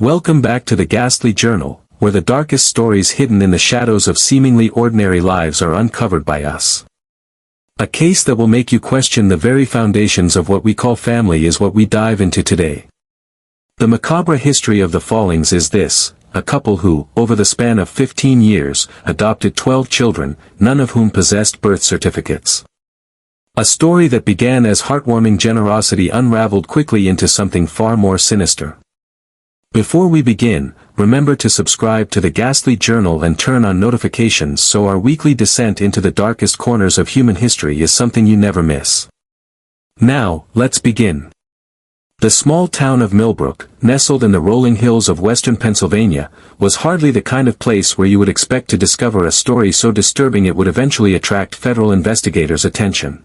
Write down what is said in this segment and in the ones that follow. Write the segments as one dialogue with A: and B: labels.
A: Welcome back to the Ghastly Journal, where the darkest stories hidden in the shadows of seemingly ordinary lives are uncovered by us. A case that will make you question the very foundations of what we call family is what we dive into today. The macabre history of the Follings is this: a couple who, over the span of 15 years, adopted 12 children, none of whom possessed birth certificates. A story that began as heartwarming generosity unraveled quickly into something far more sinister. Before we begin, remember to subscribe to the Ghastly Journal and turn on notifications so our weekly descent into the darkest corners of human history is something you never miss. Now, let's begin. The small town of Millbrook, nestled in the rolling hills of western Pennsylvania, was hardly the kind of place where you would expect to discover a story so disturbing it would eventually attract federal investigators' attention.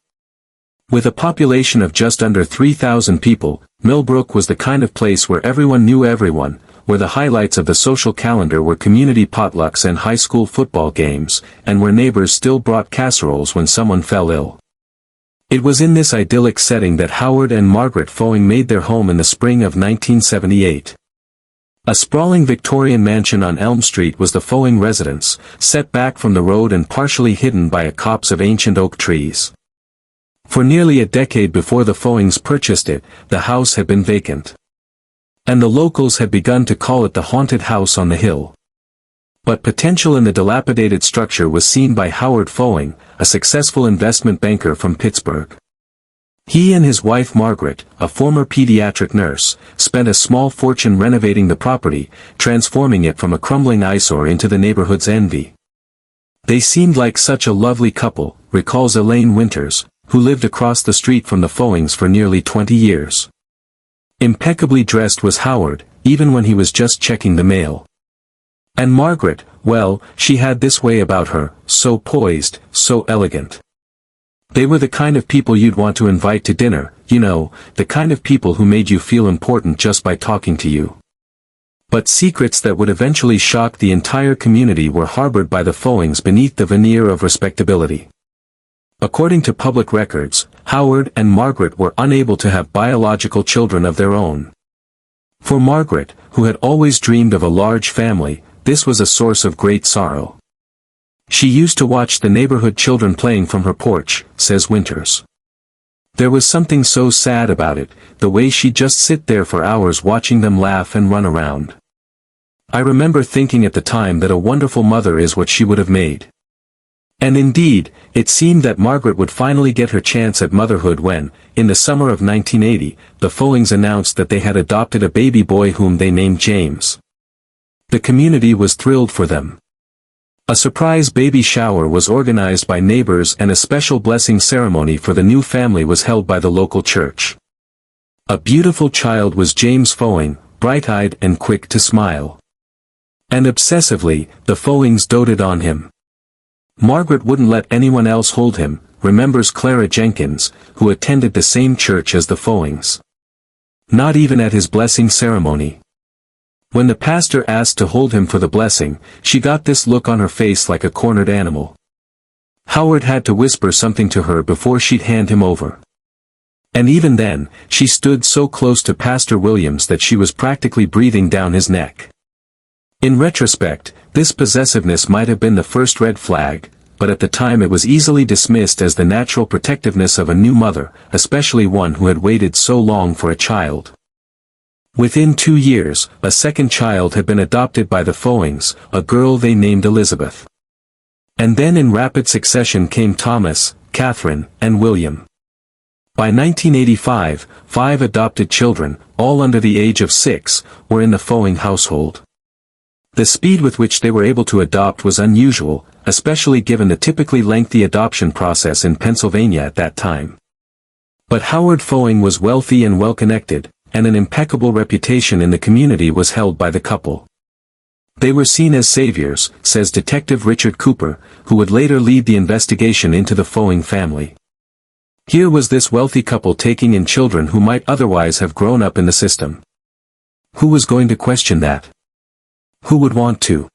A: With a population of just under 3,000 people, Millbrook was the kind of place where everyone knew everyone, where the highlights of the social calendar were community potlucks and high school football games, and where neighbors still brought casseroles when someone fell ill. It was in this idyllic setting that Howard and Margaret Folling made their home in the spring of 1978. A sprawling Victorian mansion on Elm Street was the Folling residence, set back from the road and partially hidden by a copse of ancient oak trees. For nearly a decade before the Follings purchased it, the house had been vacant. And the locals had begun to call it the haunted house on the hill. But potential in the dilapidated structure was seen by Howard Folling, a successful investment banker from Pittsburgh. He and his wife Margaret, a former pediatric nurse, spent a small fortune renovating the property, transforming it from a crumbling eyesore into the neighborhood's envy. They seemed like such a lovely couple, recalls Elaine Winters, who lived across the street from the Follings for nearly 20 years. Impeccably dressed was Howard, even when he was just checking the mail. And Margaret, well, she had this way about her, so poised, so elegant. They were the kind of people you'd want to invite to dinner, you know, the kind of people who made you feel important just by talking to you. But secrets that would eventually shock the entire community were harbored by the Follings beneath the veneer of respectability. According to public records, Howard and Margaret were unable to have biological children of their own. For Margaret, who had always dreamed of a large family, this was a source of great sorrow. She used to watch the neighborhood children playing from her porch, says Winters. There was something so sad about it, the way she'd just sit there for hours watching them laugh and run around. I remember thinking at the time that a wonderful mother is what she would have made. And indeed, it seemed that Margaret would finally get her chance at motherhood when, in the summer of 1980, the Follings announced that they had adopted a baby boy whom they named James. The community was thrilled for them. A surprise baby shower was organized by neighbors and a special blessing ceremony for the new family was held by the local church. A beautiful child was James Folling, bright-eyed and quick to smile. And obsessively, the Follings doted on him. Margaret wouldn't let anyone else hold him, remembers Clara Jenkins, who attended the same church as the Follings. Not even at his blessing ceremony. When the pastor asked to hold him for the blessing, she got this look on her face like a cornered animal. Howard had to whisper something to her before she'd hand him over. And even then, she stood so close to Pastor Williams that she was practically breathing down his neck. In retrospect, this possessiveness might have been the first red flag, but at the time it was easily dismissed as the natural protectiveness of a new mother, especially one who had waited so long for a child. Within 2 years, a second child had been adopted by the Follings, a girl they named Elizabeth. And then in rapid succession came Thomas, Catherine, and William. By 1985, 5 adopted children, all under the age of 6, were in the Folling household. The speed with which they were able to adopt was unusual, especially given the typically lengthy adoption process in Pennsylvania at that time. But Howard Folling was wealthy and well-connected, and an impeccable reputation in the community was held by the couple. They were seen as saviors, says Detective Richard Cooper, who would later lead the investigation into the Folling family. Here was this wealthy couple taking in children who might otherwise have grown up in the system. Who was going to question that? Who would want to?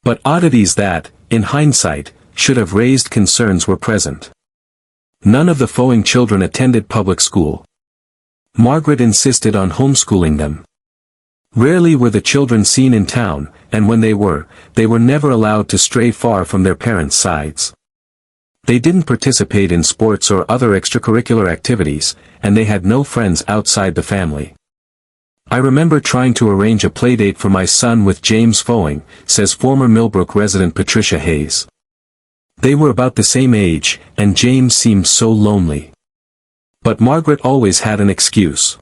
A: But oddities that, in hindsight, should have raised concerns were present. None of the Folling children attended public school. Margaret insisted on homeschooling them. Rarely were the children seen in town, and when they were never allowed to stray far from their parents' sides. They didn't participate in sports or other extracurricular activities, and they had no friends outside the family. I remember trying to arrange a playdate for my son with James Folling, says former Millbrook resident Patricia Hayes. They were about the same age, and James seemed so lonely. But Margaret always had an excuse.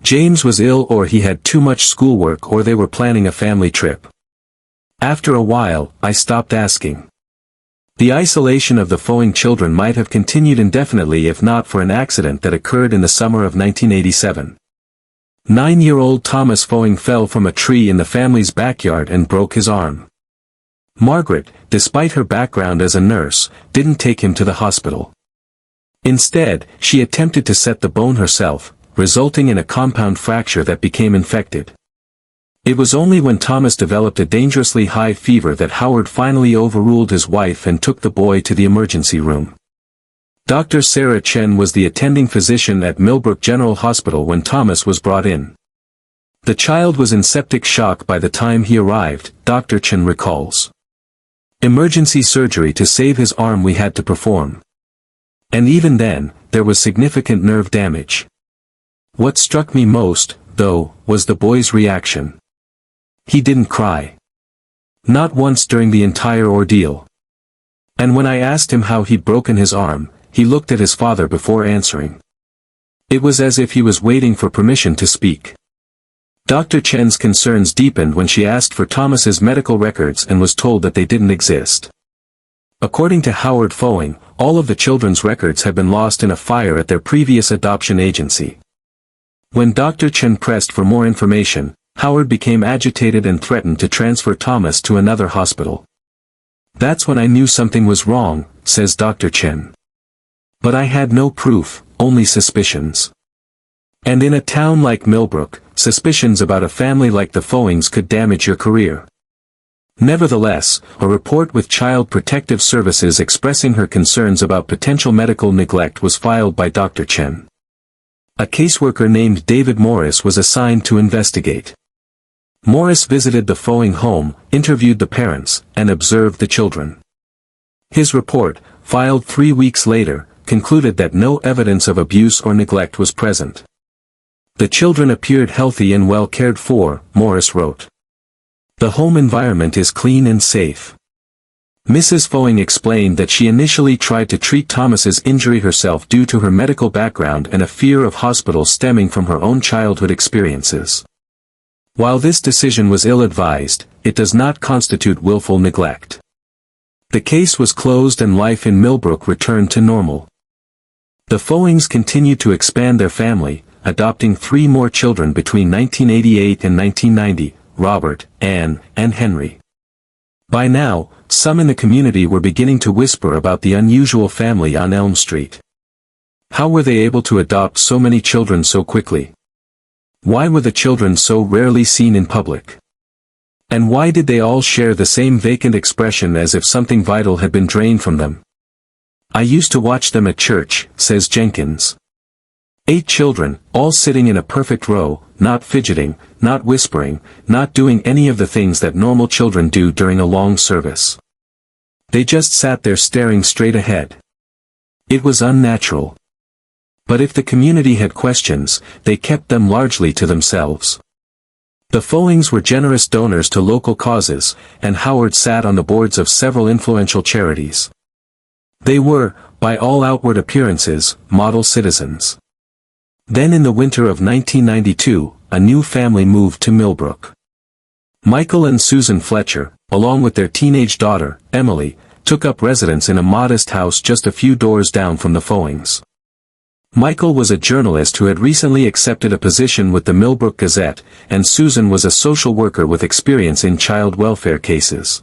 A: James was ill, or he had too much schoolwork, or they were planning a family trip. After a while, I stopped asking. The isolation of the Folling children might have continued indefinitely if not for an accident that occurred in the summer of 1987. 9-year-old Thomas Folling fell from a tree in the family's backyard and broke his arm. Margaret, despite her background as a nurse, didn't take him to the hospital. Instead, she attempted to set the bone herself, resulting in a compound fracture that became infected. It was only when Thomas developed a dangerously high fever that Howard finally overruled his wife and took the boy to the emergency room. Dr. Sarah Chen was the attending physician at Millbrook General Hospital when Thomas was brought in. The child was in septic shock by the time he arrived, Dr. Chen recalls. Emergency surgery to save his arm we had to perform. And even then, there was significant nerve damage. What struck me most, though, was the boy's reaction. He didn't cry. Not once during the entire ordeal. And when I asked him how he'd broken his arm, he looked at his father before answering. It was as if he was waiting for permission to speak. Dr. Chen's concerns deepened when she asked for Thomas's medical records and was told that they didn't exist. According to Howard Folling, all of the children's records had been lost in a fire at their previous adoption agency. When Dr. Chen pressed for more information, Howard became agitated and threatened to transfer Thomas to another hospital. That's when I knew something was wrong, says Dr. Chen. But I had no proof, only suspicions. And in a town like Millbrook, suspicions about a family like the Follings could damage your career. Nevertheless, a report with Child Protective Services expressing her concerns about potential medical neglect was filed by Dr. Chen. A caseworker named David Morris was assigned to investigate. Morris visited the Folling home, interviewed the parents, and observed the children. His report, filed 3 weeks later, concluded that no evidence of abuse or neglect was present. The children appeared healthy and well cared for, Morris wrote. The home environment is clean and safe. Mrs. Folling explained that she initially tried to treat Thomas's injury herself due to her medical background and a fear of hospitals stemming from her own childhood experiences. While this decision was ill-advised, it does not constitute willful neglect. The case was closed and life in Millbrook returned to normal. The Follings continued to expand their family, adopting 3 more children between 1988 and 1990, Robert, Anne, and Henry. By now, some in the community were beginning to whisper about the unusual family on Elm Street. How were they able to adopt so many children so quickly? Why were the children so rarely seen in public? And why did they all share the same vacant expression as if something vital had been drained from them? I used to watch them at church, says Jenkins. 8 children, all sitting in a perfect row, not fidgeting, not whispering, not doing any of the things that normal children do during a long service. They just sat there staring straight ahead. It was unnatural. But if the community had questions, they kept them largely to themselves. The Follings were generous donors to local causes, and Howard sat on the boards of several influential charities. They were, by all outward appearances, model citizens. Then in the winter of 1992, a new family moved to Millbrook. Michael and Susan Fletcher, along with their teenage daughter, Emily, took up residence in a modest house just a few doors down from the Follings. Michael was a journalist who had recently accepted a position with the Millbrook Gazette, and Susan was a social worker with experience in child welfare cases.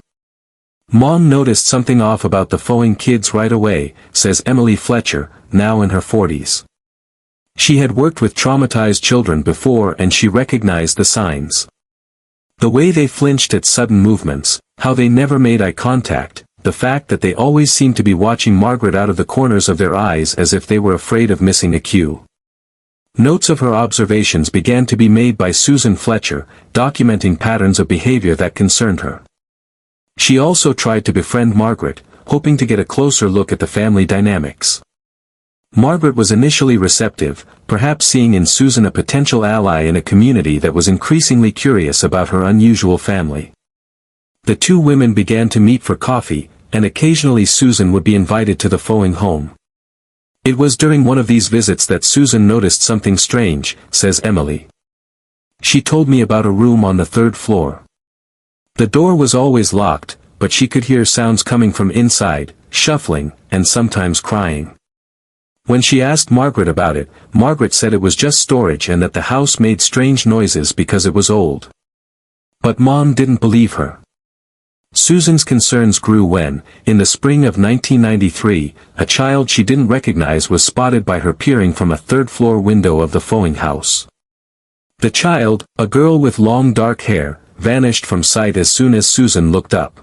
A: Mom noticed something off about the Folling kids right away, says Emily Fletcher, now in her 40s. She had worked with traumatized children before and she recognized the signs. The way they flinched at sudden movements, how they never made eye contact, the fact that they always seemed to be watching Margaret out of the corners of their eyes as if they were afraid of missing a cue. Notes of her observations began to be made by Susan Fletcher, documenting patterns of behavior that concerned her. She also tried to befriend Margaret, hoping to get a closer look at the family dynamics. Margaret was initially receptive, perhaps seeing in Susan a potential ally in a community that was increasingly curious about her unusual family. The two women began to meet for coffee, and occasionally Susan would be invited to the Folling home. It was during one of these visits that Susan noticed something strange, says Emily. She told me about a room on the 3rd floor. The door was always locked, but she could hear sounds coming from inside, shuffling, and sometimes crying. When she asked Margaret about it, Margaret said it was just storage and that the house made strange noises because it was old. But Mom didn't believe her. Susan's concerns grew when, in the spring of 1993, a child she didn't recognize was spotted by her peering from a 3rd-floor window of the Folling house. The child, a girl with long dark hair, vanished from sight as soon as Susan looked up.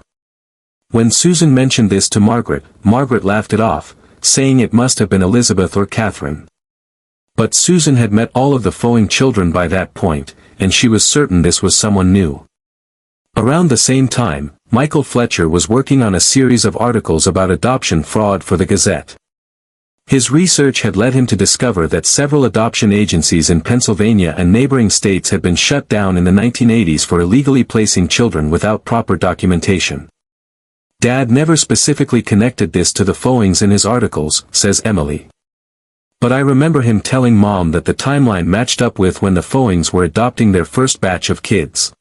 A: When Susan mentioned this to Margaret, Margaret laughed it off, saying it must have been Elizabeth or Catherine. But Susan had met all of the Folling children by that point, and she was certain this was someone new. Around the same time, Michael Fletcher was working on a series of articles about adoption fraud for the Gazette. His research had led him to discover that several adoption agencies in Pennsylvania and neighboring states had been shut down in the 1980s for illegally placing children without proper documentation. Dad never specifically connected this to the Follings in his articles, says Emily. But I remember him telling Mom that the timeline matched up with when the Follings were adopting their first batch of kids.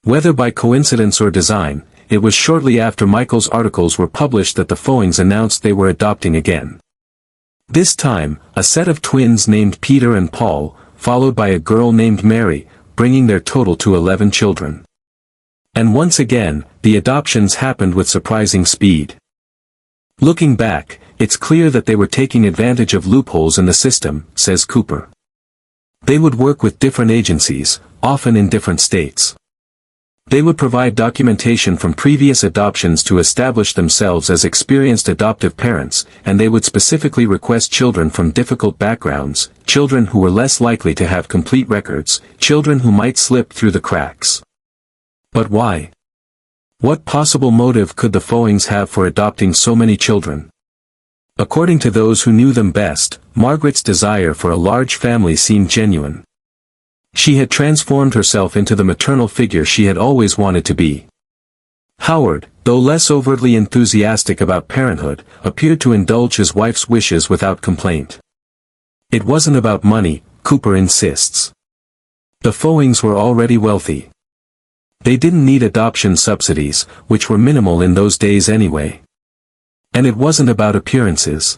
A: Whether by coincidence or design, it was shortly after Michael's articles were published that the Follings announced they were adopting again. This time, a set of twins named Peter and Paul, followed by a girl named Mary, bringing their total to 11 children. And once again, the adoptions happened with surprising speed. Looking back, it's clear that they were taking advantage of loopholes in the system, says Cooper. They would work with different agencies, often in different states. They would provide documentation from previous adoptions to establish themselves as experienced adoptive parents, and they would specifically request children from difficult backgrounds, children who were less likely to have complete records, children who might slip through the cracks. But why? What possible motive could the Follings have for adopting so many children? According to those who knew them best, Margaret's desire for a large family seemed genuine. She had transformed herself into the maternal figure she had always wanted to be. Howard, though less overtly enthusiastic about parenthood, appeared to indulge his wife's wishes without complaint. It wasn't about money, Cooper insists. The Follings were already wealthy. They didn't need adoption subsidies, which were minimal in those days anyway. And it wasn't about appearances.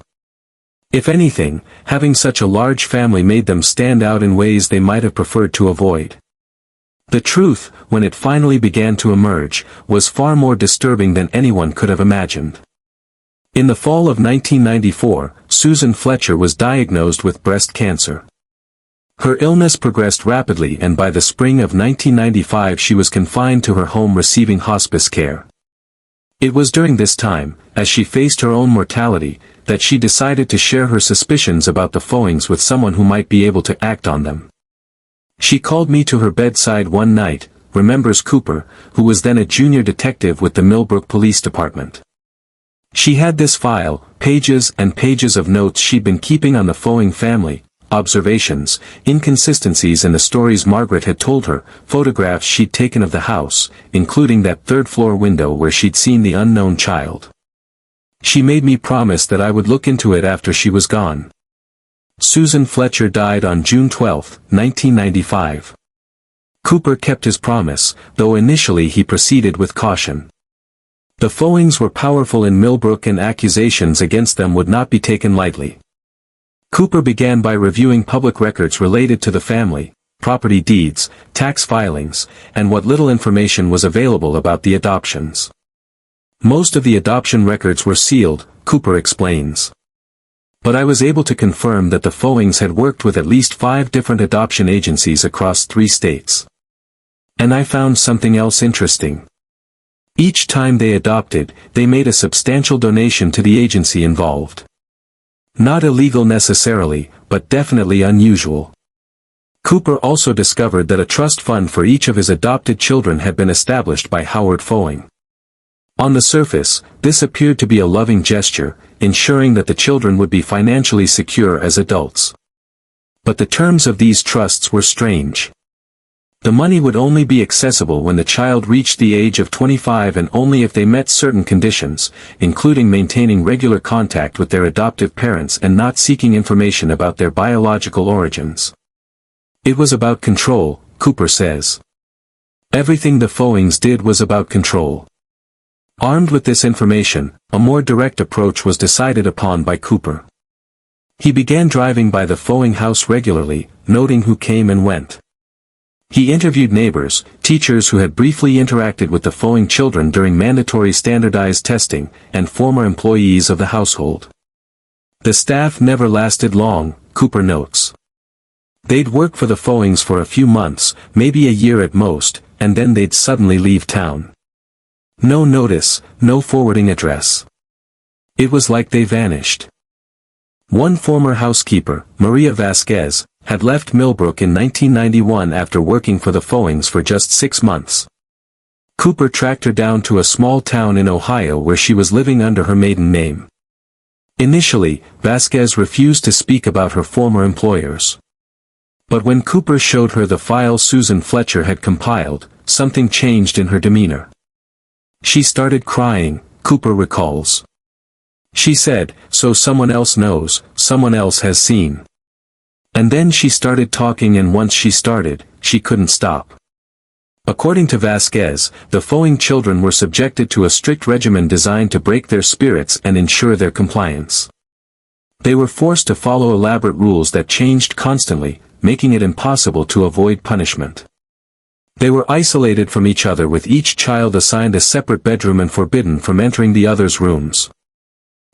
A: If anything, having such a large family made them stand out in ways they might have preferred to avoid. The truth, when it finally began to emerge, was far more disturbing than anyone could have imagined. In the fall of 1994, Susan Fletcher was diagnosed with breast cancer. Her illness progressed rapidly, and by the spring of 1995 she was confined to her home receiving hospice care. It was during this time, as she faced her own mortality, that she decided to share her suspicions about the Follings with someone who might be able to act on them. She called me to her bedside one night, remembers Cooper, who was then a junior detective with the Millbrook Police Department. She had this file, pages and pages of notes she'd been keeping on the Folling family, observations, inconsistencies in the stories Margaret had told her, photographs she'd taken of the house, including that 3rd-floor window where she'd seen the unknown child. She made me promise that I would look into it after she was gone. Susan Fletcher died on June 12, 1995. Cooper kept his promise, though initially he proceeded with caution. The Follings were powerful in Millbrook and accusations against them would not be taken lightly. Cooper began by reviewing public records related to the family, property deeds, tax filings, and what little information was available about the adoptions. Most of the adoption records were sealed, Cooper explains. But I was able to confirm that the Follings had worked with at least 5 different adoption agencies across 3 states. And I found something else interesting. Each time they adopted, they made a substantial donation to the agency involved. Not illegal necessarily, but definitely unusual. Cooper also discovered that a trust fund for each of his adopted children had been established by Howard Folling. On the surface, this appeared to be a loving gesture, ensuring that the children would be financially secure as adults. But the terms of these trusts were strange. The money would only be accessible when the child reached the age of 25 and only if they met certain conditions, including maintaining regular contact with their adoptive parents and not seeking information about their biological origins. It was about control, Cooper says. Everything the Follings did was about control. Armed with this information, a more direct approach was decided upon by Cooper. He began driving by the Folling house regularly, noting who came and went. He interviewed neighbors, teachers who had briefly interacted with the Folling children during mandatory standardized testing, and former employees of the household. The staff never lasted long, Cooper notes. They'd work for the Follings for a few months, maybe a year at most, and then they'd suddenly leave town. No notice, no forwarding address. It was like they vanished. One former housekeeper, Maria Vasquez, had left Millbrook in 1991 after working for the Follings for just 6 months. Cooper tracked her down to a small town in Ohio where she was living under her maiden name. Initially, Vasquez refused to speak about her former employers. But when Cooper showed her the file Susan Fletcher had compiled, something changed in her demeanor. She started crying, Cooper recalls. She said, "So someone else knows, someone else has seen." And then she started talking, and once she started, she couldn't stop. According to Vasquez, the Folling children were subjected to a strict regimen designed to break their spirits and ensure their compliance. They were forced to follow elaborate rules that changed constantly, making it impossible to avoid punishment. They were isolated from each other, with each child assigned a separate bedroom and forbidden from entering the other's rooms.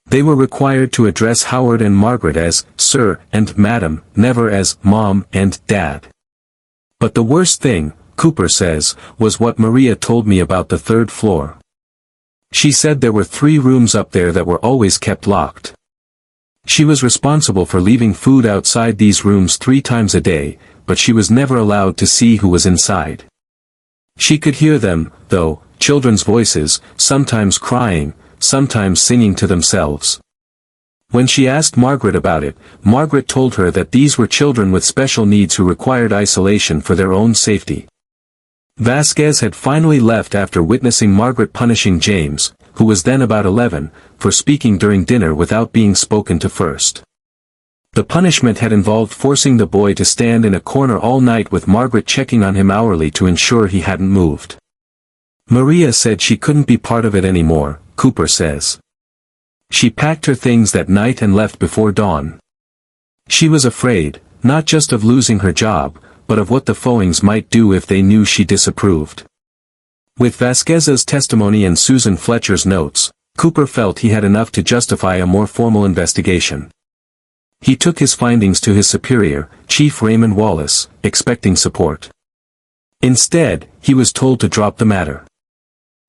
A: They were required to address Howard and Margaret as Sir and Madam, never as Mom and Dad. But the worst thing, Cooper says, was what Maria told me about the 3rd floor. She said there were 3 rooms up there that were always kept locked. She was responsible for leaving food outside these rooms 3 times a day, but she was never allowed to see who was inside. She could hear them, though, children's voices, sometimes crying, sometimes singing to themselves. When she asked Margaret about it, Margaret told her that these were children with special needs who required isolation for their own safety. Vasquez had finally left after witnessing Margaret punishing James, who was then about 11, for speaking during dinner without being spoken to first. The punishment had involved forcing the boy to stand in a corner all night with Margaret checking on him hourly to ensure he hadn't moved. Maria said she couldn't be part of it anymore, Cooper says. She packed her things that night and left before dawn. She was afraid, not just of losing her job, but of what the Follings might do if they knew she disapproved. With Vasquez's testimony and Susan Fletcher's notes, Cooper felt he had enough to justify a more formal investigation. He took his findings to his superior, Chief Raymond Wallace, expecting support. Instead, he was told to drop the matter.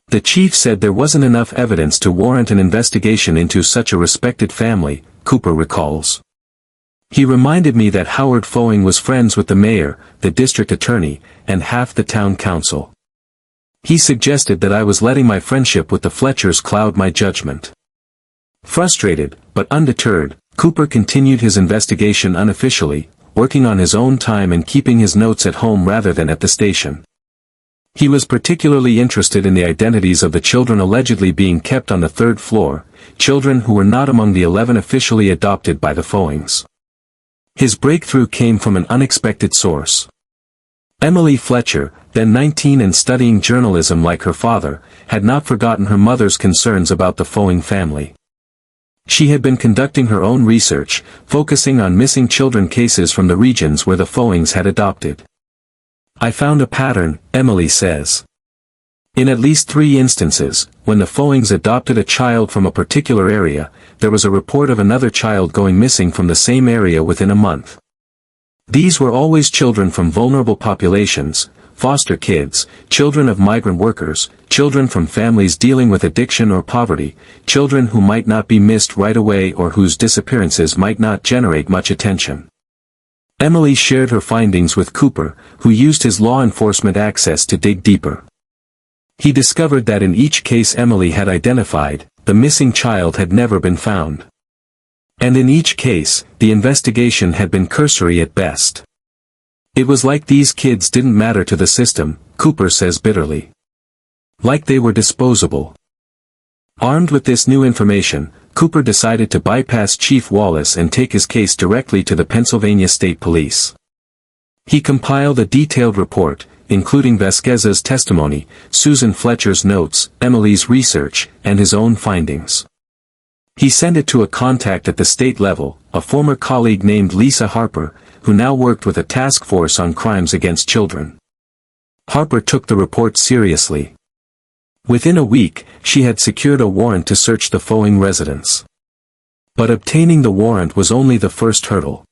A: The chief said there wasn't enough evidence to warrant an investigation into such a respected family, Cooper recalls. He reminded me that Howard Folling was friends with the mayor, the district attorney, and half the town council. He suggested that I was letting my friendship with the Fletchers cloud my judgment. Frustrated, but undeterred, Cooper continued his investigation unofficially, working on his own time and keeping his notes at home rather than at the station. He was particularly interested in the identities of the children allegedly being kept on the 3rd floor, children who were not among the 11 officially adopted by the Follings. His breakthrough came from an unexpected source. Emily Fletcher, then 19 and studying journalism like her father, had not forgotten her mother's concerns about the Folling family. She had been conducting her own research, focusing on missing children cases from the regions where the Follings had adopted. "I found a pattern," Emily says. In at least 3 instances, when the Follings adopted a child from a particular area, there was a report of another child going missing from the same area within a month. These were always children from vulnerable populations, foster kids, children of migrant workers, children from families dealing with addiction or poverty, children who might not be missed right away or whose disappearances might not generate much attention. Emily shared her findings with Cooper, who used his law enforcement access to dig deeper. He discovered that in each case Emily had identified, the missing child had never been found. And in each case, the investigation had been cursory at best. It was like these kids didn't matter to the system, Cooper says bitterly. Like they were disposable. Armed with this new information, Cooper decided to bypass Chief Wallace and take his case directly to the Pennsylvania State Police. He compiled a detailed report, including Vasquez's testimony, Susan Fletcher's notes, Emily's research, and his own findings. He sent it to a contact at the state level, a former colleague named Lisa Harper, who now worked with a task force on crimes against children. Harper took the report seriously. Within a week, she had secured a warrant to search the Folling residence. But obtaining the warrant was only the first hurdle.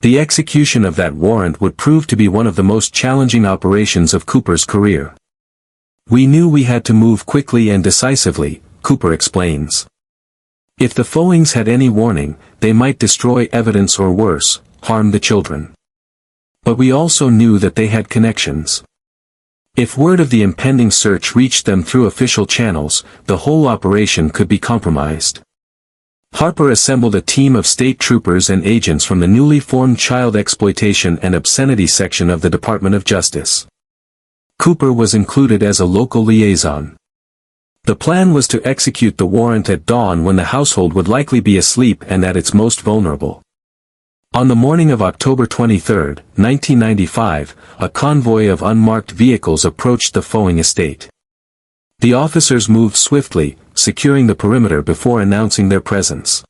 A: The execution of that warrant would prove to be one of the most challenging operations of Cooper's career. We knew we had to move quickly and decisively, Cooper explains. If the Follings had any warning, they might destroy evidence or worse, harm the children. But we also knew that they had connections. If word of the impending search reached them through official channels, the whole operation could be compromised. Harper assembled a team of state troopers and agents from the newly formed Child Exploitation and Obscenity Section of the Department of Justice. Cooper was included as a local liaison. The plan was to execute the warrant at dawn when the household would likely be asleep and at its most vulnerable. On the morning of October 23, 1995, a convoy of unmarked vehicles approached the Folling estate. The officers moved swiftly, securing the perimeter before announcing their presence.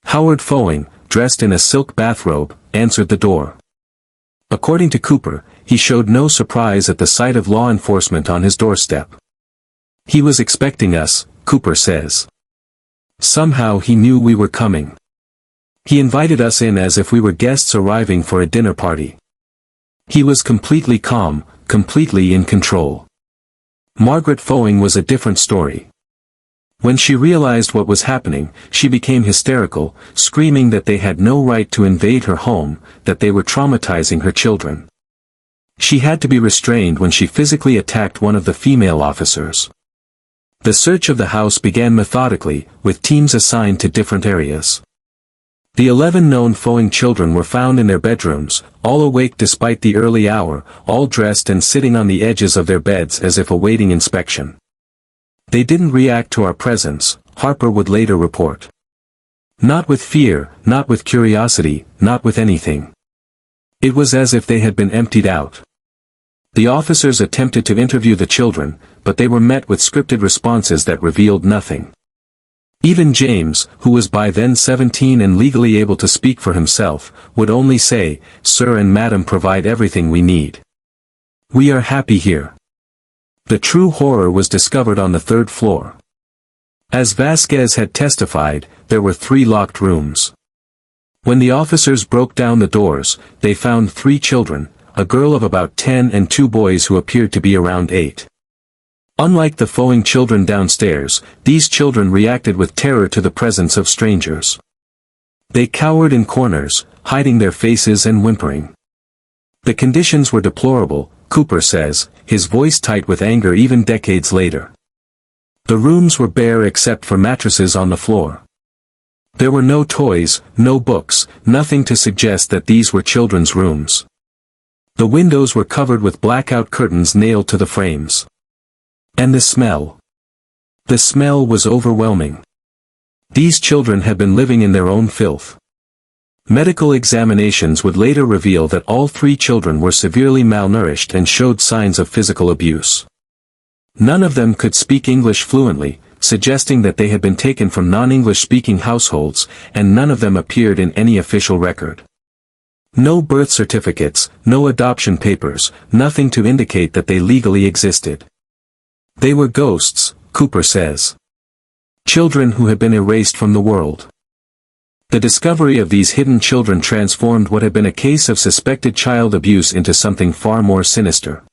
A: Howard Folling, dressed in a silk bathrobe, answered the door. According to Cooper, he showed no surprise at the sight of law enforcement on his doorstep. He was expecting us, Cooper says. Somehow he knew we were coming. He invited us in as if we were guests arriving for a dinner party. He was completely calm, completely in control. Margaret Folling was a different story. When she realized what was happening, she became hysterical, screaming that they had no right to invade her home, that they were traumatizing her children. She had to be restrained when she physically attacked one of the female officers. The search of the house began methodically, with teams assigned to different areas. The 11 known Folling children were found in their bedrooms, all awake despite the early hour, all dressed and sitting on the edges of their beds as if awaiting inspection. They didn't react to our presence, Harper would later report. Not with fear, not with curiosity, not with anything. It was as if they had been emptied out. The officers attempted to interview the children, but they were met with scripted responses that revealed nothing. Even James, who was by then 17 and legally able to speak for himself, would only say, "Sir and Madam provide everything we need. We are happy here." The true horror was discovered on the third floor. As Vasquez had testified, there were 3 locked rooms. When the officers broke down the doors, they found 3 children, a girl of about 10 and 2 boys who appeared to be around 8. Unlike the Folling children downstairs, these children reacted with terror to the presence of strangers. They cowered in corners, hiding their faces and whimpering. The conditions were deplorable, Cooper says, his voice tight with anger even decades later. The rooms were bare except for mattresses on the floor. There were no toys, no books, nothing to suggest that these were children's rooms. The windows were covered with blackout curtains nailed to the frames. And the smell. The smell was overwhelming. These children had been living in their own filth. Medical examinations would later reveal that all 3 children were severely malnourished and showed signs of physical abuse. None of them could speak English fluently, suggesting that they had been taken from non-English speaking households, and none of them appeared in any official record. No birth certificates, no adoption papers, nothing to indicate that they legally existed. They were ghosts, Cooper says. Children who had been erased from the world. The discovery of these hidden children transformed what had been a case of suspected child abuse into something far more sinister.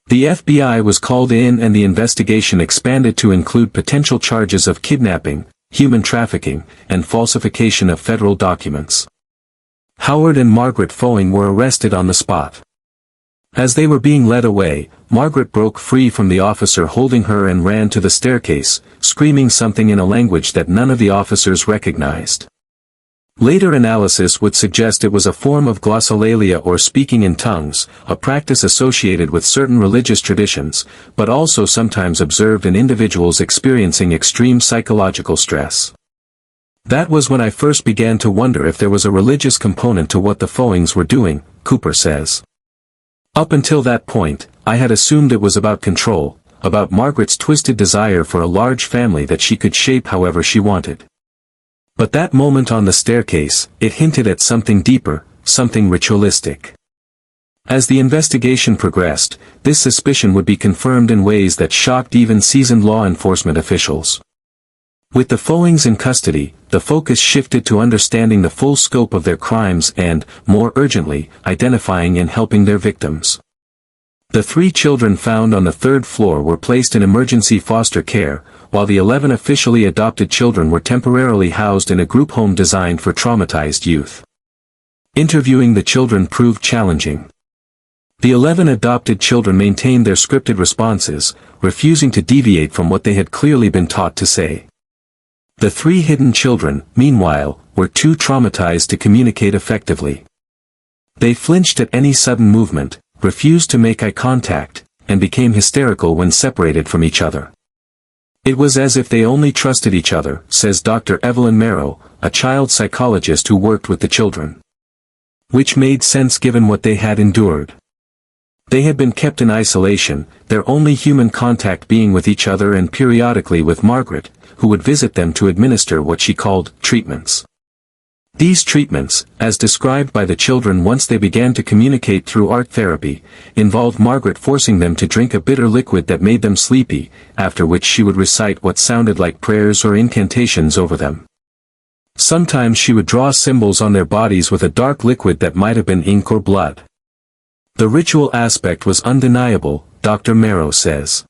A: The FBI was called in and the investigation expanded to include potential charges of kidnapping, human trafficking, and falsification of federal documents. Howard and Margaret Folling were arrested on the spot. As they were being led away, Margaret broke free from the officer holding her and ran to the staircase, screaming something in a language that none of the officers recognized. Later analysis would suggest it was a form of glossolalia or speaking in tongues, a practice associated with certain religious traditions, but also sometimes observed in individuals experiencing extreme psychological stress. That was when I first began to wonder if there was a religious component to what the Follings were doing, Cooper says. Up until that point, I had assumed it was about control, about Margaret's twisted desire for a large family that she could shape however she wanted. But that moment on the staircase, it hinted at something deeper, something ritualistic. As the investigation progressed, this suspicion would be confirmed in ways that shocked even seasoned law enforcement officials. With the Follings in custody, the focus shifted to understanding the full scope of their crimes and, more urgently, identifying and helping their victims. The 3 children found on the 3rd floor were placed in emergency foster care, while the 11 officially adopted children were temporarily housed in a group home designed for traumatized youth. Interviewing the children proved challenging. The 11 adopted children maintained their scripted responses, refusing to deviate from what they had clearly been taught to say. The 3 hidden children, meanwhile, were too traumatized to communicate effectively. They flinched at any sudden movement, refused to make eye contact, and became hysterical when separated from each other. It was as if they only trusted each other, says Dr. Evelyn Merrow, a child psychologist who worked with the children. Which made sense given what they had endured. They had been kept in isolation, their only human contact being with each other and periodically with Margaret, who would visit them to administer what she called treatments. These treatments, as described by the children once they began to communicate through art therapy, involved Margaret forcing them to drink a bitter liquid that made them sleepy, after which she would recite what sounded like prayers or incantations over them. Sometimes she would draw symbols on their bodies with a dark liquid that might have been ink or blood. The ritual aspect was undeniable, Dr. Merrow says.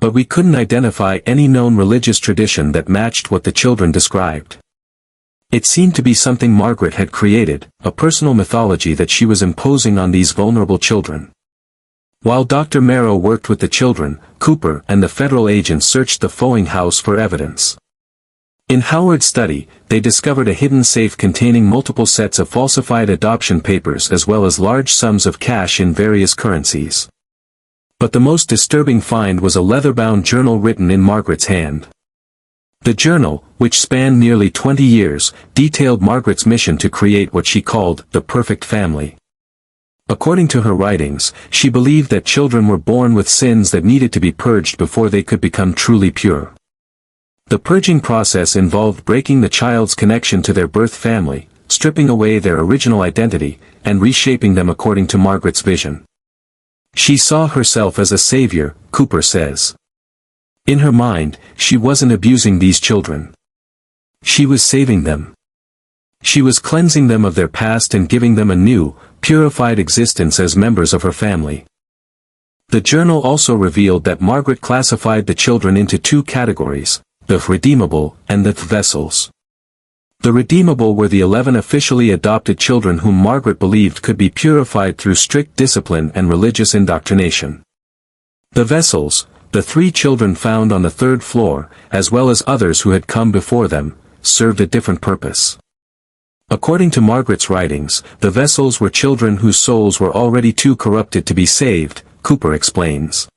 A: But we couldn't identify any known religious tradition that matched what the children described. It seemed to be something Margaret had created, a personal mythology that she was imposing on these vulnerable children. While Dr. Merrow worked with the children, Cooper and the federal agents searched the Folling house for evidence. In Howard's study, they discovered a hidden safe containing multiple sets of falsified adoption papers as well as large sums of cash in various currencies. But the most disturbing find was a leather-bound journal written in Margaret's hand. The journal, which spanned nearly 20 years, detailed Margaret's mission to create what she called the perfect family. According to her writings, she believed that children were born with sins that needed to be purged before they could become truly pure. The purging process involved breaking the child's connection to their birth family, stripping away their original identity, and reshaping them according to Margaret's vision. She saw herself as a savior, Cooper says. In her mind, she wasn't abusing these children. She was saving them. She was cleansing them of their past and giving them a new, purified existence as members of her family. The journal also revealed that Margaret classified the children into 2 categories, the redeemable and the vessels. The redeemable were the 11 officially adopted children whom Margaret believed could be purified through strict discipline and religious indoctrination. The vessels, the 3 children found on the 3rd floor, as well as others who had come before them, served a different purpose. According to Margaret's writings, the vessels were children whose souls were already too corrupted to be saved, Cooper explains.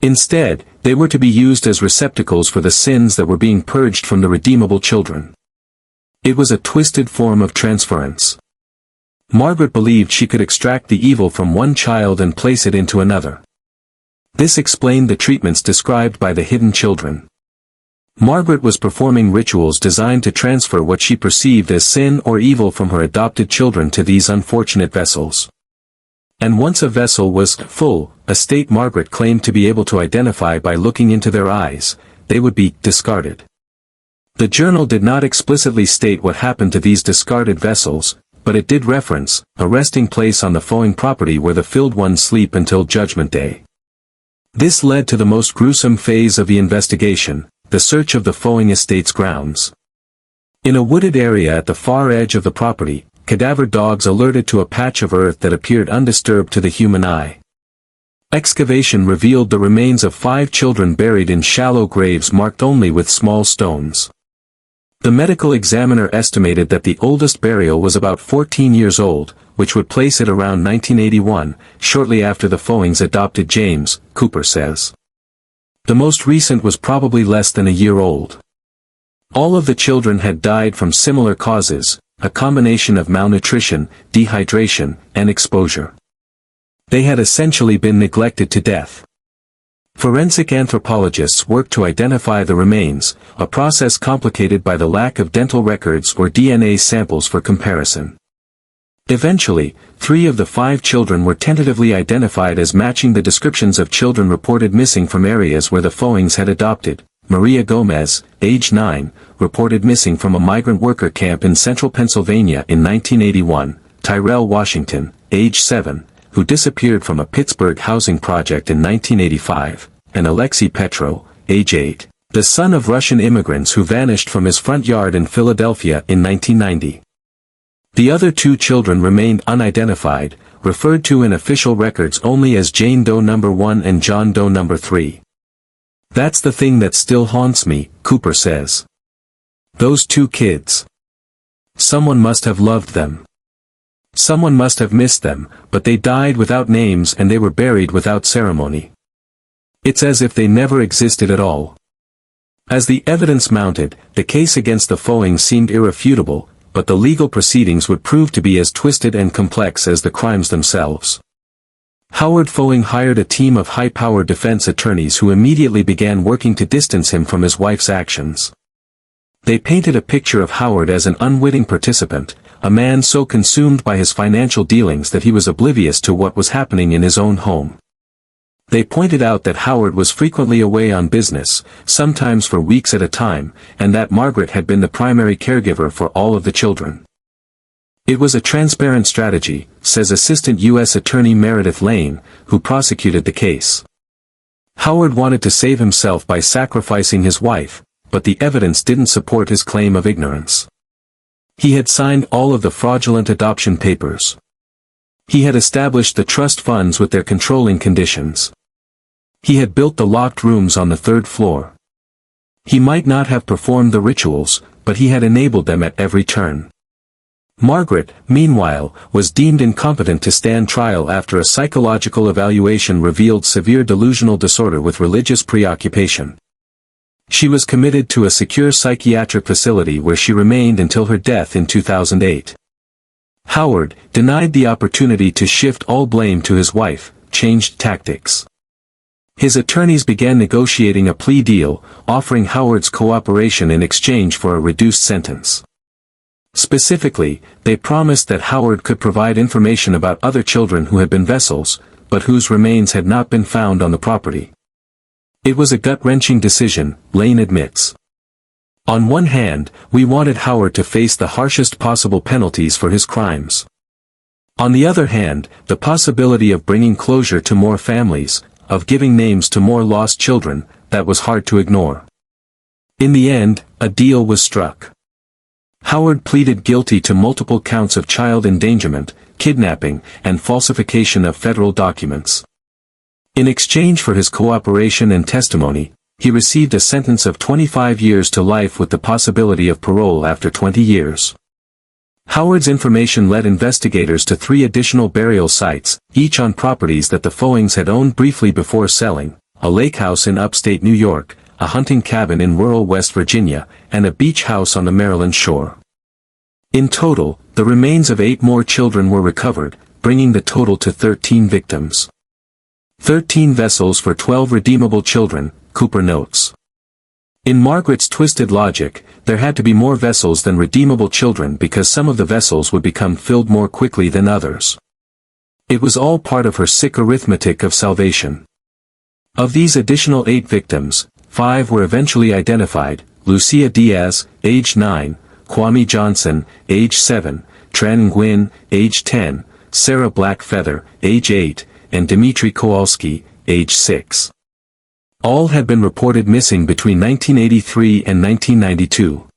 A: Instead, they were to be used as receptacles for the sins that were being purged from the redeemable children. It was a twisted form of transference. Margaret believed she could extract the evil from one child and place it into another. This explained the treatments described by the hidden children. Margaret was performing rituals designed to transfer what she perceived as sin or evil from her adopted children to these unfortunate vessels. And once a vessel was full, a state Margaret claimed to be able to identify by looking into their eyes, they would be discarded. The journal did not explicitly state what happened to these discarded vessels, but it did reference a resting place on the Folling property where the filled ones sleep until Judgment Day. This led to the most gruesome phase of the investigation, the search of the Folling estate's grounds. In a wooded area at the far edge of the property, cadaver dogs alerted to a patch of earth that appeared undisturbed to the human eye. Excavation revealed the remains of 5 children buried in shallow graves marked only with small stones. The medical examiner estimated that the oldest burial was about 14 years old, which would place it around 1981, shortly after the Follings adopted James, Cooper says. The most recent was probably less than a year old. All of the children had died from similar causes, a combination of malnutrition, dehydration, and exposure. They had essentially been neglected to death. Forensic anthropologists worked to identify the remains, a process complicated by the lack of dental records or DNA samples for comparison. Eventually, 3 of the 5 children were tentatively identified as matching the descriptions of children reported missing from areas where the Follings had adopted. Maria Gomez, age 9, reported missing from a migrant worker camp in central Pennsylvania in 1981, Tyrell Washington, age 7, who disappeared from a Pittsburgh housing project in 1985, and Alexei Petro, age 8, the son of Russian immigrants who vanished from his front yard in Philadelphia in 1990. The other 2 children remained unidentified, referred to in official records only as Jane Doe No. 1 and John Doe No. 3. That's the thing that still haunts me, Cooper says. Those 2 kids. Someone must have loved them. Someone must have missed them, but they died without names and they were buried without ceremony. It's as if they never existed at all. As the evidence mounted, the case against the Follings seemed irrefutable, but the legal proceedings would prove to be as twisted and complex as the crimes themselves. Howard Folling hired a team of high-powered defense attorneys who immediately began working to distance him from his wife's actions. They painted a picture of Howard as an unwitting participant, a man so consumed by his financial dealings that he was oblivious to what was happening in his own home. They pointed out that Howard was frequently away on business, sometimes for weeks at a time, and that Margaret had been the primary caregiver for all of the children. It was a transparent strategy, says Assistant U.S. Attorney Meredith Lane, who prosecuted the case. Howard wanted to save himself by sacrificing his wife, but the evidence didn't support his claim of ignorance. He had signed all of the fraudulent adoption papers. He had established the trust funds with their controlling conditions. He had built the locked rooms on the 3rd floor. He might not have performed the rituals, but he had enabled them at every turn. Margaret, meanwhile, was deemed incompetent to stand trial after a psychological evaluation revealed severe delusional disorder with religious preoccupation. She was committed to a secure psychiatric facility where she remained until her death in 2008. Howard, denied the opportunity to shift all blame to his wife, changed tactics. His attorneys began negotiating a plea deal, offering Howard's cooperation in exchange for a reduced sentence. Specifically, they promised that Howard could provide information about other children who had been vessels, but whose remains had not been found on the property. It was a gut-wrenching decision, Lane admits. On one hand, we wanted Howard to face the harshest possible penalties for his crimes. On the other hand, the possibility of bringing closure to more families, of giving names to more lost children, that was hard to ignore. In the end, a deal was struck. Howard pleaded guilty to multiple counts of child endangerment, kidnapping, and falsification of federal documents. In exchange for his cooperation and testimony, he received a sentence of 25 years to life with the possibility of parole after 20 years. Howard's information led investigators to 3 additional burial sites, each on properties that the Follings had owned briefly before selling, a lake house in upstate New York, a hunting cabin in rural West Virginia, and a beach house on the Maryland shore. In total, the remains of 8 more children were recovered, bringing the total to 13 victims. 13 vessels for 12 redeemable children, Cooper notes. In Margaret's twisted logic, there had to be more vessels than redeemable children because some of the vessels would become filled more quickly than others. It was all part of her sick arithmetic of salvation. Of these additional 8 victims, 5 were eventually identified, Lucia Diaz, age 9, Kwame Johnson, age 7, Tran Nguyen, age 10, Sarah Blackfeather, age 8, and Dmitry Kowalski, age 6. All had been reported missing between 1983 and 1992.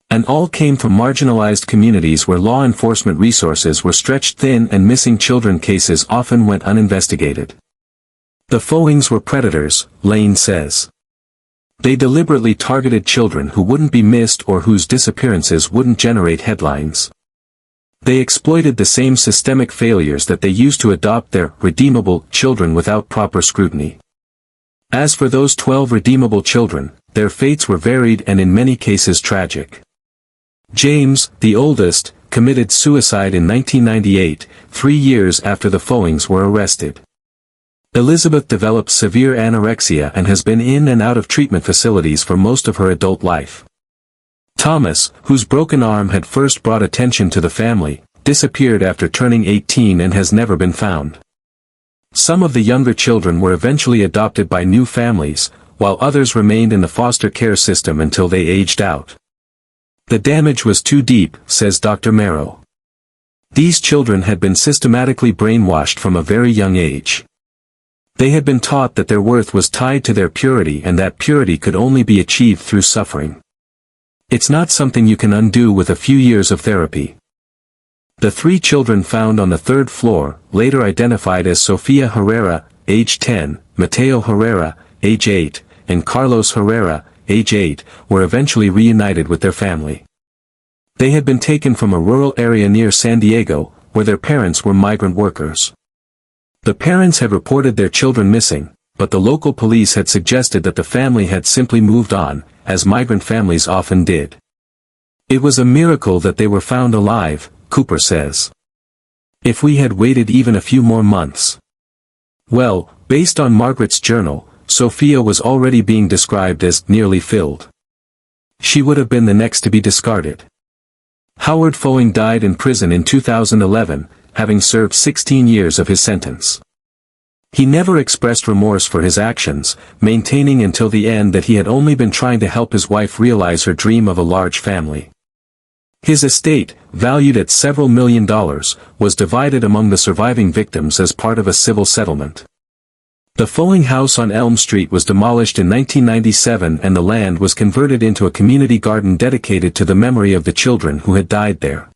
A: And all came from marginalized communities where law enforcement resources were stretched thin and missing children cases often went uninvestigated. The Follings were predators, Lane says. They deliberately targeted children who wouldn't be missed or whose disappearances wouldn't generate headlines. They exploited the same systemic failures that they used to adopt their redeemable children without proper scrutiny. As for those 12 redeemable children, their fates were varied and in many cases tragic. James, the oldest, committed suicide in 1998, 3 years after the Follings were arrested. Elizabeth developed severe anorexia and has been in and out of treatment facilities for most of her adult life. Thomas, whose broken arm had first brought attention to the family, disappeared after turning 18 and has never been found. Some of the younger children were eventually adopted by new families, while others remained in the foster care system until they aged out. The damage was too deep, says Dr. Merrow. These children had been systematically brainwashed from a very young age. They had been taught that their worth was tied to their purity and that purity could only be achieved through suffering. It's not something you can undo with a few years of therapy. The 3 children found on the 3rd floor, later identified as Sofia Herrera, age 10, Mateo Herrera, age 8, and Carlos Herrera, age 8, were eventually reunited with their family. They had been taken from a rural area near San Diego, where their parents were migrant workers. The parents had reported their children missing, but the local police had suggested that the family had simply moved on, as migrant families often did. It was a miracle that they were found alive, Cooper says. If we had waited even a few more months. Well, based on Margaret's journal, Sophia was already being described as nearly filled. She would have been the next to be discarded. Howard Folling died in prison in 2011, having served 16 years of his sentence. He never expressed remorse for his actions, maintaining until the end that he had only been trying to help his wife realize her dream of a large family. His estate, valued at several $1 million, was divided among the surviving victims as part of a civil settlement. The Folling house on Elm Street was demolished in 1997 and the land was converted into a community garden dedicated to the memory of the children who had died there.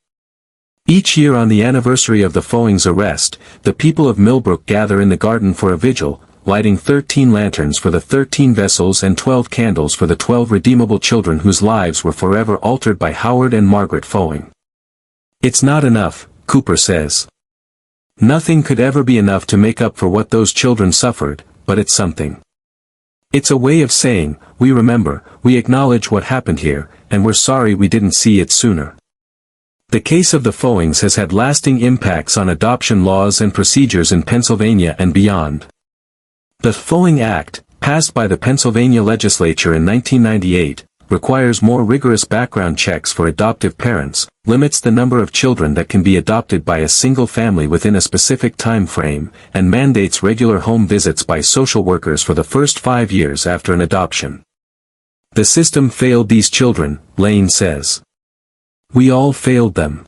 A: Each year on the anniversary of the Follings' arrest, the people of Millbrook gather in the garden for a vigil, lighting 13 lanterns for the 13 vessels and 12 candles for the 12 redeemable children whose lives were forever altered by Howard and Margaret Folling. It's not enough, Cooper says. Nothing could ever be enough to make up for what those children suffered, but it's something. It's a way of saying, we remember, we acknowledge what happened here, and we're sorry we didn't see it sooner. The case of the Follings has had lasting impacts on adoption laws and procedures in Pennsylvania and beyond. The Folling Act, passed by the Pennsylvania legislature in 1998, requires more rigorous background checks for adoptive parents, limits the number of children that can be adopted by a single family within a specific time frame, and mandates regular home visits by social workers for the first 5 years after an adoption. The system failed these children, Lane says. We all failed them.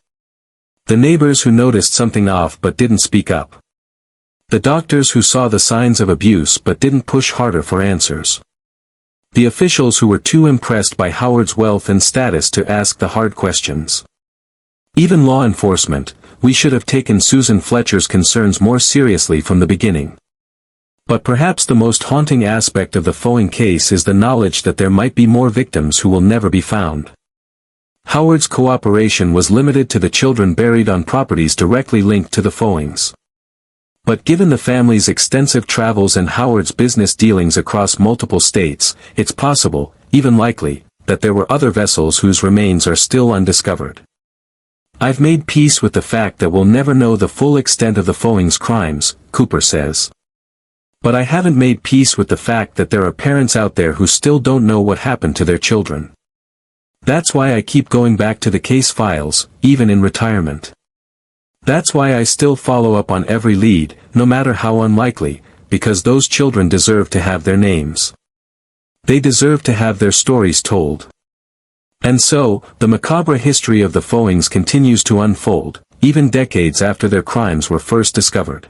A: The neighbors who noticed something off but didn't speak up. The doctors who saw the signs of abuse but didn't push harder for answers. The officials who were too impressed by Howard's wealth and status to ask the hard questions. Even law enforcement, we should have taken Susan Fletcher's concerns more seriously from the beginning. But perhaps the most haunting aspect of the Folling case is the knowledge that there might be more victims who will never be found. Howard's cooperation was limited to the children buried on properties directly linked to the Follings. But given the family's extensive travels and Howard's business dealings across multiple states, it's possible, even likely, that there were other vessels whose remains are still undiscovered. I've made peace with the fact that we'll never know the full extent of the Follings' crimes, Cooper says. But I haven't made peace with the fact that there are parents out there who still don't know what happened to their children. That's why I keep going back to the case files, even in retirement. That's why I still follow up on every lead, no matter how unlikely, because those children deserve to have their names. They deserve to have their stories told. And so, the macabre history of the Follings continues to unfold, even decades after their crimes were first discovered.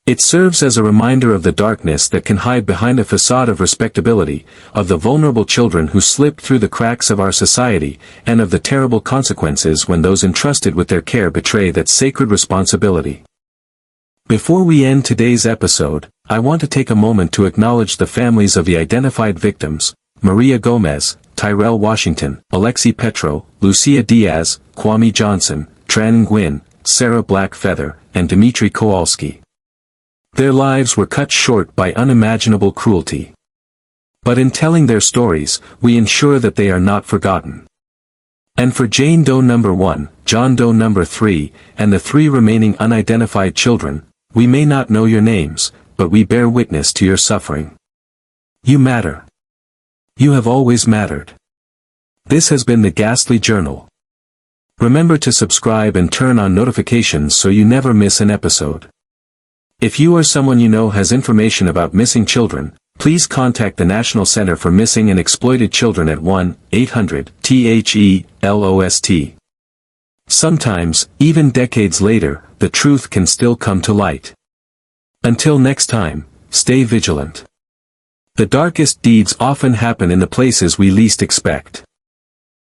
A: It serves as a reminder of the darkness that can hide behind a facade of respectability, of the vulnerable children who slip through the cracks of our society, and of the terrible consequences when those entrusted with their care betray that sacred responsibility. Before we end today's episode, I want to take a moment to acknowledge the families of the identified victims: Maria Gomez, Tyrell Washington, Alexi Petro, Lucia Diaz, Kwame Johnson, Tran Nguyen, Sarah Blackfeather, and Dmitry Kowalski. Their lives were cut short by unimaginable cruelty. But in telling their stories, we ensure that they are not forgotten. And for Jane Doe number 1, John Doe number 3, and the 3 remaining unidentified children, we may not know your names, but we bear witness to your suffering. You matter. You have always mattered. This has been the Ghastly Journal. Remember to subscribe and turn on notifications so you never miss an episode. If you or someone you know has information about missing children, please contact the National Center for Missing and Exploited Children at 1-800-THE-LOST. Sometimes, even decades later, the truth can still come to light. Until next time, stay vigilant. The darkest deeds often happen in the places we least expect.